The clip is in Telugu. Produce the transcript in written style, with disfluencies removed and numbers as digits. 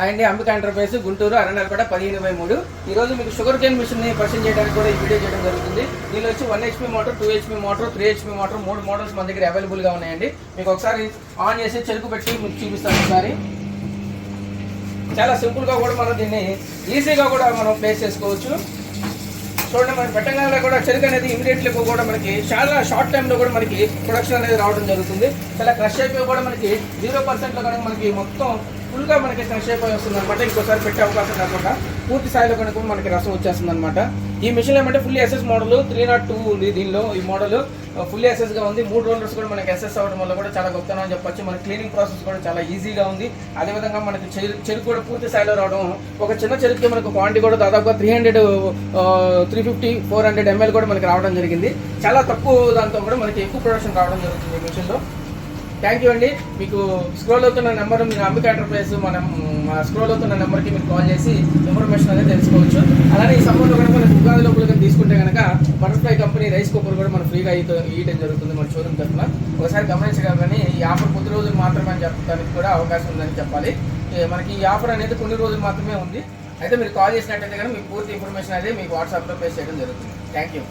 అండి అంబికా ఎంటర్ప్రైజ్ గుంటూరు అరణాలపేట 15/3. ఈ రోజు మీకు షుగర్ కేన్ మిషన్ ని పరిచయం చేయడానికి కూడా ఈ వీడియో చేయడం జరుగుతుంది. దీనిలో వచ్చి 1 HP motor, 2 HP motor, 3 HP motor, 3 models మన దగ్గర అవైలబుల్ గా ఉన్నాయండి. మీకు ఒకసారి ఆన్ చేసి చెరుకు పెట్టి మీకు చూపిస్తాను. ఒకసారి చాలా సింపుల్ గా కూడా మనం దీన్ని ఈజీగా కూడా మనం ప్లేస్ చేసుకోవచ్చు. చూడండి, మనకి పెట్టగానే కూడా చెరుకు అనేది ఇమీడియట్లీ కూడా మనకి చాలా షార్ట్ టైంలో కూడా మనకి ప్రొడక్షన్ అనేది రావడం జరుగుతుంది. చాలా క్రష్ అయిపోయి కూడా మనకి 0% కనుక మనకి మొత్తం ఫుల్గా మనకి క్రష్ అయిపోయి వస్తుంది అనమాట. ఇంకోసారి పెట్టే అవకాశం కాకుండా పూర్తి స్థాయిలో కనుక మనకి రసం వచ్చేస్తుంది అనమాట. ఈ మిషన్ ఏమంటే ఫుల్లీ ఎస్ఎస్ మోడల్ 302 ఉంది. దీనిలో ఈ మోడల్ ఫుల్లీ ఎస్ఎస్గా ఉంది. 3 రోలర్స్ కూడా మనకి ఎస్ఎస్ అవ్వడం వల్ల కూడా చాలా గొప్పతనం అని చెప్పొచ్చు. మన క్లీనింగ్ ప్రాసెస్ కూడా చాలా ఈజీగా ఉంది. అదేవిధంగా మనకి చెరుకు కూడా పూర్తి స్థాయిలో రావడం. ఒక చిన్న చెరుకు మనకు క్వాంటిటీ కూడా దాదాపుగా 300, 350, 400 ml కూడా మనకి రావడం జరిగింది. చాలా తక్కువ దాంతో కూడా మనకి ఎక్కువ ప్రొడక్షన్ రావడం జరుగుతుంది ఈ మిషన్లో. థ్యాంక్ యూ అండి. మీకు స్క్రోల్ అవుతున్న నెంబర్, మీరు అంబికా ఎంటర్ప్రైజ్ మనం స్క్రోల్ అవుతున్న నెంబర్కి మీరు కాల్ చేసి ఇన్ఫర్మేషన్ అనేది తెలుసుకోవచ్చు. అలానే ఈ సమ్మర్లో కనుక మనకు ఉగాది లోపల తీసుకుంటే కనుక బటర్ఫ్లై కంపెనీ రైస్ కుక్కర్ కూడా మనం ఫ్రీగా ఇవ్వడం జరుగుతుంది మన షోరూమ్ తరఫున. ఒకసారి గమనించగలరని ఈ ఆఫర్ కొద్ది రోజులు మాత్రమే అని చెప్పడానికి కూడా అవకాశం ఉందని చెప్పాలి. మనకి ఈ ఆఫర్ అనేది కొన్ని రోజులు మాత్రమే ఉంది. అయితే మీరు కాల్ చేసినట్టయితే కానీ మీకు పూర్తి ఇన్ఫర్మేషన్ అనేది మీకు వాట్సాప్లో ప్లేస్ చేయడం జరుగుతుంది. Thank you.